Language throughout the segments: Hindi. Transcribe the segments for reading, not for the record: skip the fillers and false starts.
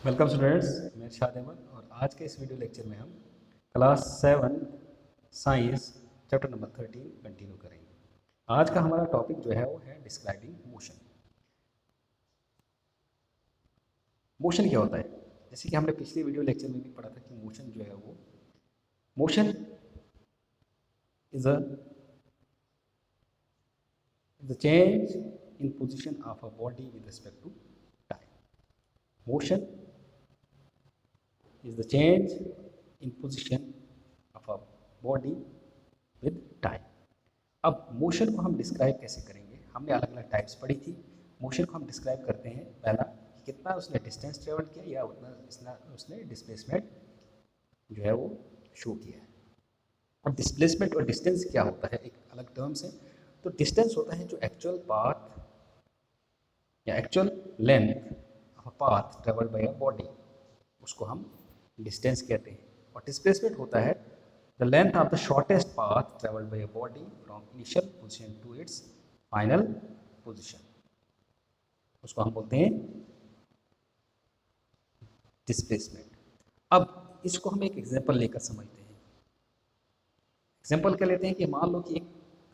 वेलकम स्टूडेंट्स, मैं शाद अहमद और आज के इस वीडियो लेक्चर में हम class 7 science chapter number 13 continue करेंगे। आज का हमारा टॉपिक जो है वो है डिस्क्राइबिंग मोशन। मोशन क्या होता है? जैसे कि हमने पिछले वीडियो लेक्चर में भी पढ़ा था कि मोशन जो है वो motion is a the change in position of a body with respect to time. Motion is the change in position of a body with time। अब मोशन को हम डिस्क्राइब कैसे करेंगे? हमने अलग अलग टाइप्स पढ़ी थी। मोशन को हम डिस्क्राइब करते हैं पहला कि कितना उसने डिस्टेंस ट्रेवल किया या उतना उसने डिस्प्लेसमेंट जो है वो शो किया है। अब डिस्प्लेसमेंट और डिस्टेंस क्या होता है, एक अलग टर्म्स है। तो डिस्टेंस होता है जो एक्चुअल पाथ या actual length of a path travelled by a body, उसको हम डिस्टेंस कहते हैं। और डिस्प्लेसमेंट होता है the length of the shortest path travelled by a body from initial position to its final position, उसको हम बोलते हैं डिस्प्लेसमेंट। अब इसको हम एक एग्जांपल लेकर समझते हैं। एग्जांपल क्या लेते हैं कि मान लो कि एक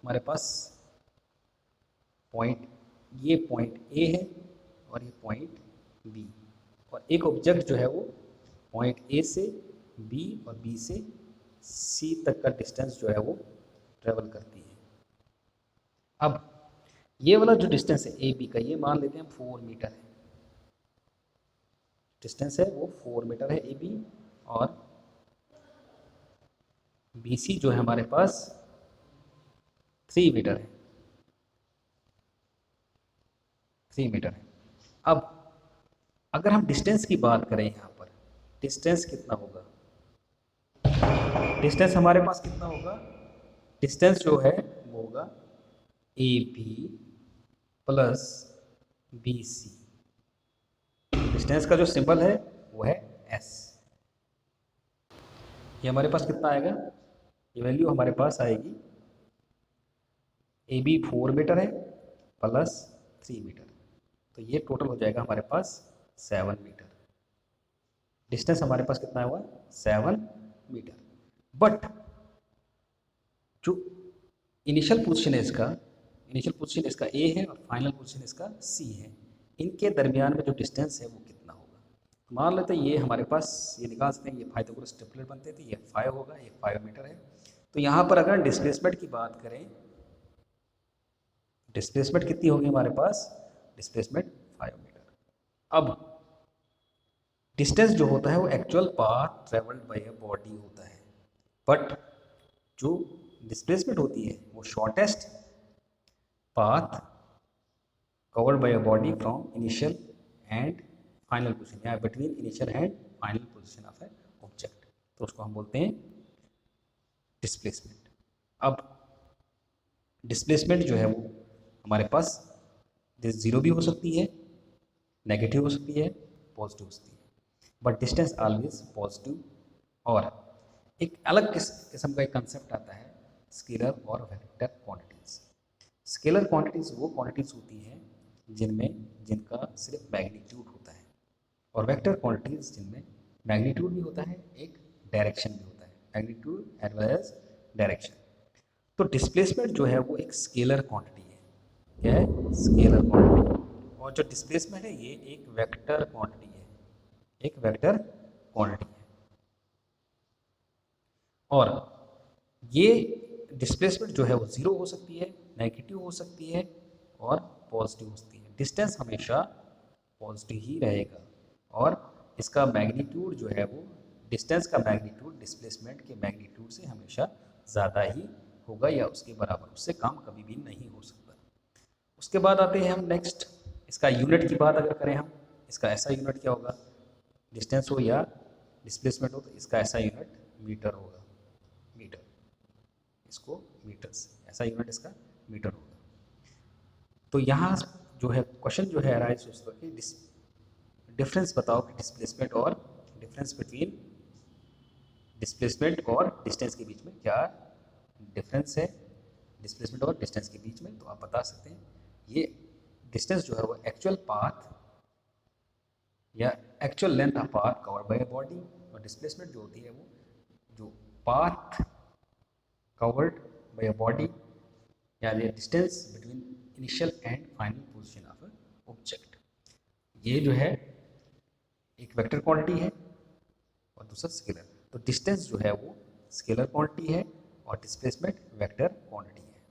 हमारे पास पॉइंट, ये पॉइंट ए है और ये पॉइंट बी, और एक ऑब्जेक्ट जो है वो पॉइंट ए से बी और बी से सी तक का डिस्टेंस जो है वो ट्रेवल करती है। अब ये वाला जो डिस्टेंस है ए बी का, ये मान लेते हैं 4 मीटर है। डिस्टेंस है वो 4 मीटर है ए बी, और बी सी जो है हमारे पास 3 मीटर है। 3 मीटर है। अब अगर हम डिस्टेंस की बात करें, यहाँ पर डिस्टेंस कितना होगा? डिस्टेंस हमारे पास कितना होगा? डिस्टेंस जो है वो होगा A B plus B C. Distance का जो सिंबल है वो है एस। ये हमारे पास कितना आएगा? ये वैल्यू हमारे पास आएगी ए बी 4 मीटर है प्लस 3 मीटर, तो ये टोटल हो जाएगा हमारे पास 7 मीटर। डिस्टेंस हमारे पास कितना हुआ? 7 मीटर। बट जो इनिशियल पोजीशन है इसका, इनिशियल पोजीशन इसका ए है और फाइनल पोजीशन इसका सी है, इनके दरमियान में जो डिस्टेंस है वो कितना होगा? तो मान लेते हैं ये हमारे पास, ये निकाल सकते हैं, ये पाइथागोरस ट्रिपलेट बनते थे, ये 5 होगा, ये 5 मीटर है। तो यहाँ पर अगर डिस्प्लेसमेंट की बात करें, डिस्प्लेसमेंट कितनी होगी हमारे पास? Displacement 5 metre. अब डिस्टेंस जो होता है वो actual path travelled by a body होता है, बट जो डिस्प्लेसमेंट होती है वो shortest path covered by a body from initial and final position, या between initial and final position of a object, तो उसको हम बोलते हैं डिस्प्लेसमेंट। अब डिस्प्लेसमेंट जो है वो हमारे पास जीरो भी हो सकती है, नेगेटिव हो सकती है, पॉजिटिव हो सकती है, बट डिस्टेंस ऑलवेज पॉजिटिव। और एक अलग किस्म का एक कंसेप्ट आता है स्केलर और वेक्टर क्वांटिटीज। स्केलर क्वांटिटीज वो क्वांटिटीज होती हैं जिनका सिर्फ मैग्नीट्यूड होता है, और वेक्टर क्वांटिटीज जिनमें मैग्नीट्यूड भी होता है, एक डायरेक्शन भी होता है, magnitude as well as direction. तो डिस्प्लेसमेंट जो है वो एक स्केलर क्वांटिटी है। क्या है? Scalar quantity. और जो डिस्प्लेसमेंट है ये एक वेक्टर क्वांटिटी है, एक वेक्टर क्वांटिटी है। और ये डिस्प्लेसमेंट जो है वो जीरो हो सकती है, नेगेटिव हो सकती है और पॉजिटिव हो सकती है। डिस्टेंस हमेशा पॉजिटिव ही रहेगा, और इसका मैग्नीट्यूड जो है वो, डिस्टेंस का मैग्नीट्यूड डिस्प्लेसमेंट के मैग्नीट्यूड से हमेशा ज़्यादा ही होगा या उसके बराबर, उससे कम कभी भी नहीं हो सकता। उसके बाद आते हैं हम नेक्स्ट, इसका यूनिट की बात अगर करें हम, इसका ऐसा यूनिट क्या होगा? डिस्टेंस हो या डिस्प्लेसमेंट हो तो इसका ऐसा यूनिट मीटर होगा, मीटर, इसको मीटर से ऐसा यूनिट इसका मीटर होगा। तो यहाँ जो है क्वेश्चन जो है राइज उस कि डिफरेंस बताओ कि डिस्प्लेसमेंट और डिफरेंस बिटवीन डिस्प्लेसमेंट और डिस्टेंस के बीच में क्या डिफरेंस है, डिस्प्लेसमेंट और डिस्टेंस के बीच में। तो आप बता सकते हैं ये डिस्टेंस जो है वो एक्चुअल पाथ या actual length of path covered by body, और डिस्प्लेसमेंट जो होती है वो जो path covered by a body या the distance between initial and final position of a object. ये जो है एक वेक्टर क्वांटिटी है और दूसरा स्केलर। तो डिस्टेंस जो है वो स्केलर क्वांटिटी है और डिस्प्लेसमेंट वेक्टर क्वांटिटी है।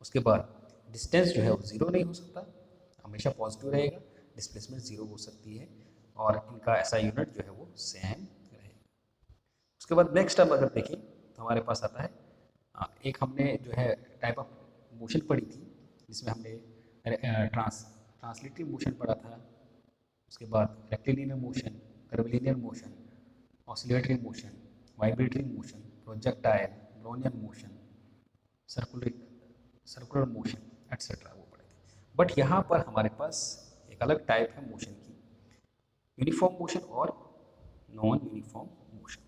उसके बाद डिस्टेंस जो है वो ज़ीरो नहीं हो सकता, हमेशा पॉजिटिव रहेगा, डिस्प्लेसमेंट ज़ीरो हो सकती है और इनका ऐसा यूनिट जो है वो सेम रहेगा। उसके बाद नेक्स्ट अब अगर देखें तो हमारे पास आता है एक हमने जो है टाइप ऑफ मोशन पढ़ी थी जिसमें हमने ट्रांसलेटरी मोशन पढ़ा था। उसके बाद rectilinear motion, curvilinear motion, oscillatory motion, vibratory motion, projectile, Brownian motion, circular motion etcetera वो पढ़े थे। बट यहाँ पर हमारे पास एक अलग टाइप है मोशन की, यूनिफॉर्म मोशन और नॉन यूनिफॉर्म मोशन।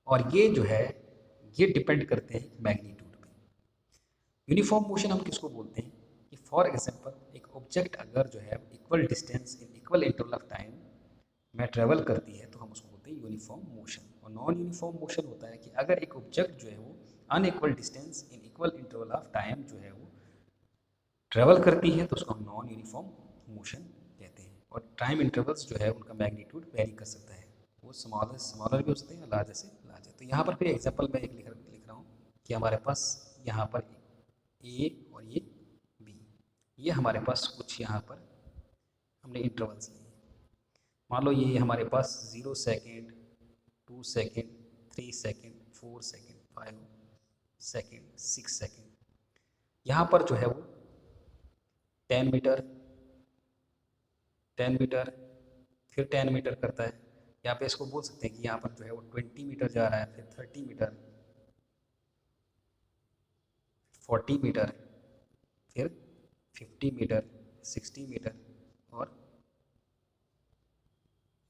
और ये जो है ये डिपेंड करते हैं मैग्नीट्यूड पे। यूनिफॉर्म मोशन हम किसको बोलते हैं कि फॉर एग्जांपल एक ऑब्जेक्ट अगर जो है equal distance in equal interval of time में ट्रेवल करती है तो हम उसको बोलते हैं यूनिफॉर्म मोशन। और नॉन यूनिफॉर्म मोशन होता है कि अगर एक ऑब्जेक्ट जो है वो unequal distance in equal interval of time जो है वो ट्रेवल करती है तो उसको हम नॉन यूनिफॉर्म मोशन कहते हैं। और टाइम इंटरवल्स जो है उनका मैग्नीट्यूड वेरी कर सकता है, वो स्मॉलर भी हो सकते हैं, लार्जर से लार्जर। तो यहाँ पर फिर एग्जांपल मैं एक लिख रहा हूँ कि हमारे पास यहाँ पर ए और ये बी, ये हमारे पास कुछ यहाँ पर हमने इंटरवल्स लिए। मान लो ये हमारे पास 0 second, 2 second, 3 second, 4 second, 5 second, 6 second. यहाँ पर जो है वो 10 मीटर, 10 मीटर, फिर 10 मीटर करता है। यहाँ पे इसको बोल सकते हैं कि यहाँ पर जो है वो 20 मीटर जा रहा है, फिर 30 मीटर, 40 मीटर, फिर 50 मीटर, 60 मीटर और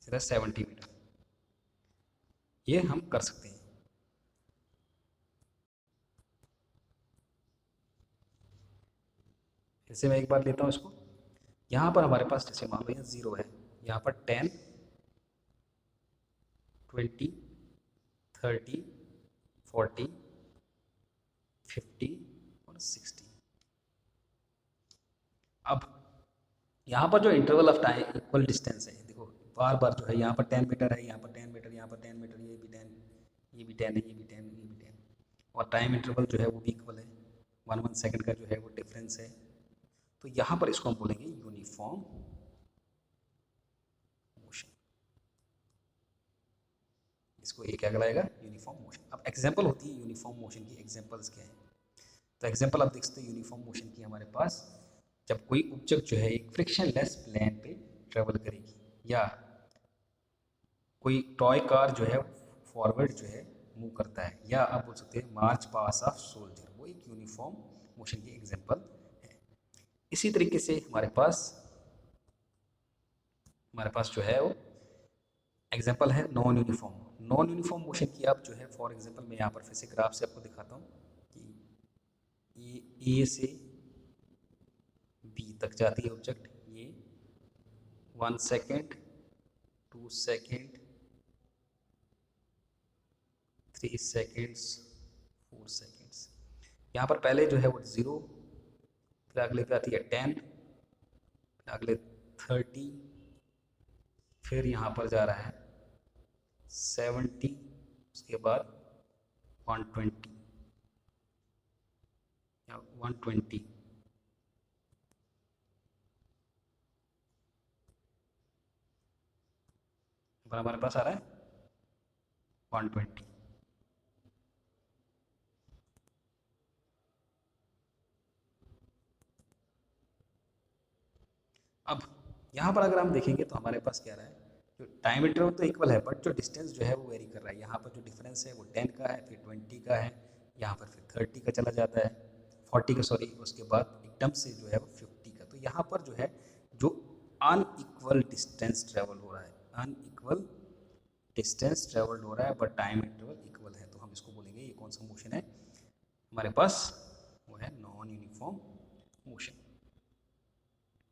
फिर 70 मीटर। ये हम कर सकते हैं। जैसे मैं एक बार लेता हूँ इसको, यहाँ पर हमारे पास जैसे मान लो यहाँ 0 है, यहाँ पर 10, 20, 30, 40, 50 और 60। अब यहाँ पर जो interval of time equal distance है, देखो बार बार जो है यहाँ पर 10 मीटर है, यहाँ पर 10 मीटर, यहाँ पर 10 मीटर, ये भी 10, ये भी 10 है, ये भी 10, ये भी 10। और टाइम इंटरवल जो है वो भी इक्वल है, 1 सेकंड का जो है वो डिफरेंस है। तो यहाँ पर इसको हम बोलेंगे यूनिफॉर्म मोशन। इसको ये क्या कहलाएगा? Uniform motion. अब एग्जाम्पल होती है यूनिफॉर्म मोशन की, एग्जाम्पल्स क्या है? तो एग्जाम्पल आप देख सकते हो यूनिफॉर्म मोशन की हमारे पास, जब कोई ऑब्जेक्ट जो है एक फ्रिक्शनलेस प्लेन पे ट्रेवल करेगी, या कोई टॉय कार जो है फॉरवर्ड जो है मूव करता है, या आप बोल सकते हैं मार्च पास ऑफ सोल्जर, वो एक यूनिफॉर्म मोशन की एग्जाम्पल है। इसी तरीके से हमारे पास जो है वो एग्जाम्पल है non uniform. Non uniform motion की आप जो है फॉर एग्जाम्पल मैं यहाँ पर फिर से ग्राफ से आपको दिखाता हूँ कि ये ए से बी तक जाती है ऑब्जेक्ट, ये 1 सेकेंड, 2 सेकेंड, 3 सेकेंड्स, 4 सेकेंड्स। यहाँ पर पहले जो है वो 0, फिर अगले पे आती है 10, फिर अगले 30, फिर यहाँ पर जा रहा है 70, उसके बाद 120 या 120, पर हमारे पास आ रहा है 120। अब यहाँ पर अगर हम देखेंगे तो हमारे पास क्या रहा है, जो टाइम इंटरवल तो इक्वल है बट जो डिस्टेंस जो है वो वेरी कर रहा है। यहाँ पर जो डिफरेंस है वो 10 का है, फिर 20 का है, यहाँ पर फिर 30 का चला जाता है, 40 का सॉरी, उसके बाद एकदम से जो है वो 50 का। तो यहाँ पर जो है जो अनइक्वल डिस्टेंस ट्रेवल हो रहा है, अनइक्वल डिस्टेंस ट्रेवल्ड हो रहा है बट टाइम इंटरवल इक्वल है, तो हम इसको बोलेंगे ये कौन सा मोशन है हमारे पास, वो है नॉन यूनिफॉर्म मोशन।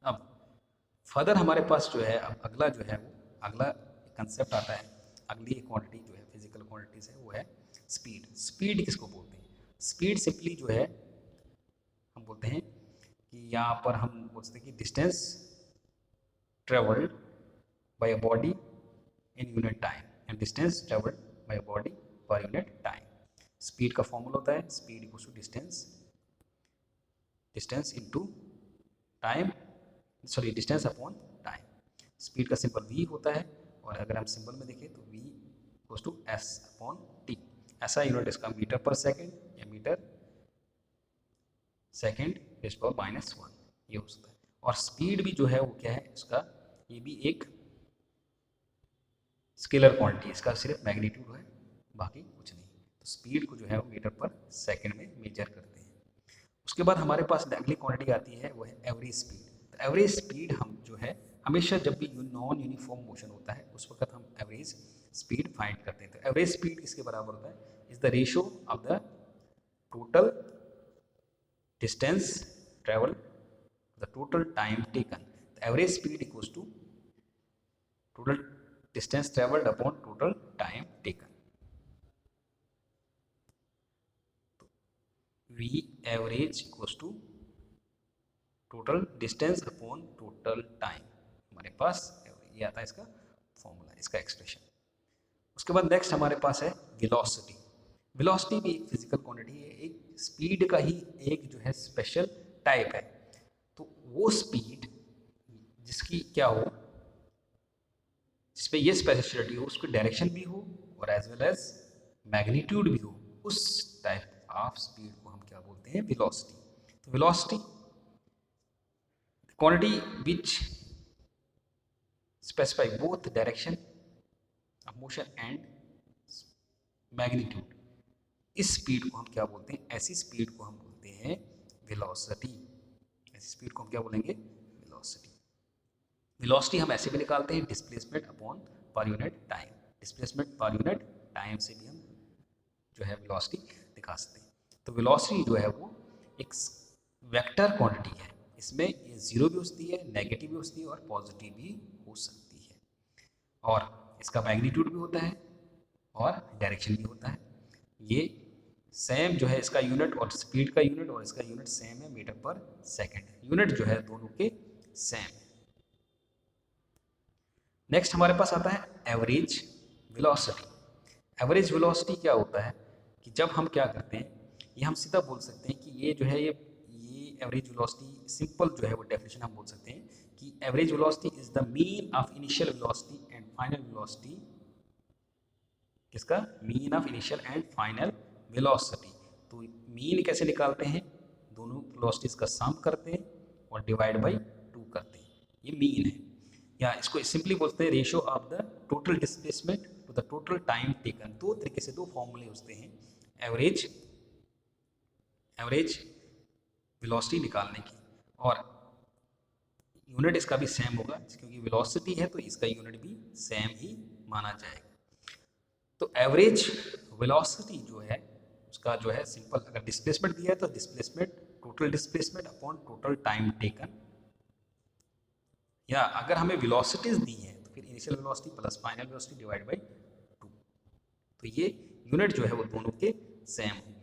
अब फर्दर हमारे पास जो है अब अगला जो है वो अगला कंसेप्ट आता है, अगली क्वांटिटी जो है फिजिकल क्वांटिटीज है वो है स्पीड। स्पीड किसको बोलते हैं? स्पीड सिंपली जो है हम बोलते हैं कि यहाँ पर हम बोलते हैं कि distance travelled by a body in unit time and distance travelled by a body per unit time. Speed का फॉर्मूला होता है speed equals to distance into time, sorry distance upon time. Speed का सिंपल v होता है और अगर हम सिंबल में देखें तो v equals to s upon t। ऐसा यूनिट इसका मीटर पर सेकेंड या मीटर सेकेंड रेज़ पावर -1 ये हो सकता है। और स्पीड भी जो है वो क्या है इसका, ये भी एक स्केलर क्वांटिटी, इसका सिर्फ मैग्नीट्यूड है बाकी कुछ नहीं। तो स्पीड को जो है वो मीटर पर सेकेंड में मेजर करते हैं। उसके बाद हमारे पास अगली क्वांटिटी आती है वो है एवरेज स्पीड। तो एवरेज स्पीड हम जो है हमेशा जब भी नॉन यूनिफॉर्म मोशन होता है उस वक्त हम एवरेज स्पीड फाइंड करते हैं। तो एवरेज स्पीड किसके बराबर होता है? Is the ratio of the total distance travel the total time taken. Average speed equals to total distance travelled upon total time taken. V average equals to total distance upon total time. हमारे पास ये आता है इसका फॉर्मूला, इसका एक्सप्रेशन। उसके बाद नेक्स्ट हमारे पास है वेलोसिटी। वेलोसिटी भी एक फिजिकल क्वांटिटी है, एक स्पीड का ही एक जो है स्पेशल टाइप है। तो वो स्पीड जिसकी क्या हो, जिसपे ये स्पेसिफिसिटी हो, उसकी डायरेक्शन भी हो और एज वेल एज मैग्नीट्यूड भी हो, उस टाइप ऑफ स्पीड को हम क्या बोलते हैं? वेलोसिटी। तो velocity quantity which specify both direction of motion and magnitude। इस स्पीड को हम क्या बोलते हैं? ऐसी स्पीड को हम बोलते हैं वेलोसिटी। ऐसी स्पीड को हम क्या बोलेंगे? वेलोसिटी। वेलोसिटी हम ऐसे भी निकालते हैं डिस्प्लेसमेंट अपॉन पर यूनिट टाइम। डिस्प्लेसमेंट पर यूनिट टाइम से भी हम जो है वेलोसिटी दिखा सकते हैं। तो वेलोसिटी जो है वो एक वेक्टर क्वांटिटी है, इसमें ये जीरो भी हो सकती है, नेगेटिव भी हो सकती है और पॉजिटिव भी हो सकती है। और इसका मैग्नीट्यूड भी होता है और डायरेक्शन भी होता है। ये सेम जो है इसका यूनिट और स्पीड का यूनिट और इसका यूनिट सेम है, मीटर पर सेकेंड। यूनिट जो है दोनों के सेम है। नेक्स्ट हमारे पास आता है एवरेज वेलोसिटी। एवरेज वेलोसिटी क्या होता है कि जब हम क्या करते हैं, ये हम सीधा बोल सकते हैं कि ये जो है ये एवरेज वेलोसिटी सिंपल जो है वो डेफिनेशन हम बोल सकते हैं कि average velocity is the mean of initial velocity and final velocity. किसका? Mean of initial and final velocity. तो मीन कैसे निकालते हैं? दोनों वेलोसिटीज का सम करते हैं और डिवाइड बाय 2 करते हैं, ये मीन है। या इसको सिंपली बोलते हैं ratio of the total displacement to the total time taken. दो तरीके से, दो फॉर्मूले होते हैं एवरेज वेलोसिटी निकालने की, और यूनिट इसका भी सेम होगा क्योंकि वेलोसिटी है तो इसका यूनिट भी सेम ही माना जाएगा। तो एवरेज वेलोसिटी जो है उसका जो है सिंपल, अगर डिस्प्लेसमेंट दिया है तो displacement total displacement upon total time taken, या अगर हमें वेलोसिटीज दी है तो फिर initial velocity plus final velocity divide by 2। तो ये यूनिट जो है वो दोनों के सेम होंगे,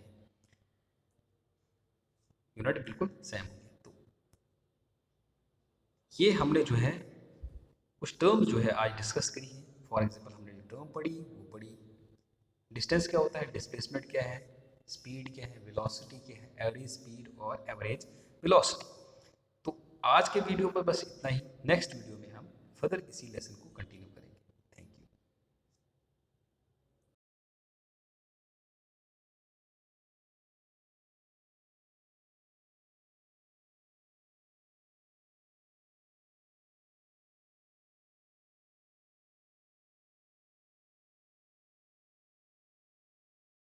यूनिट बिल्कुल सेम होंगे। तो ये हमने जो है कुछ टर्म जो है आज डिस्कस करी है। फॉर एग्जांपल हमने जो टर्म पढ़ी वो पढ़ी, डिस्टेंस क्या होता है, डिस्प्लेसमेंट क्या है, स्पीड क्या है, वेलोसिटी क्या है, एवरेज स्पीड और एवरेज वेलोसिटी। तो आज के वीडियो पर बस इतना ही। नेक्स्ट वीडियो में हम फर्दर इसी लेसन को कंटिन्यू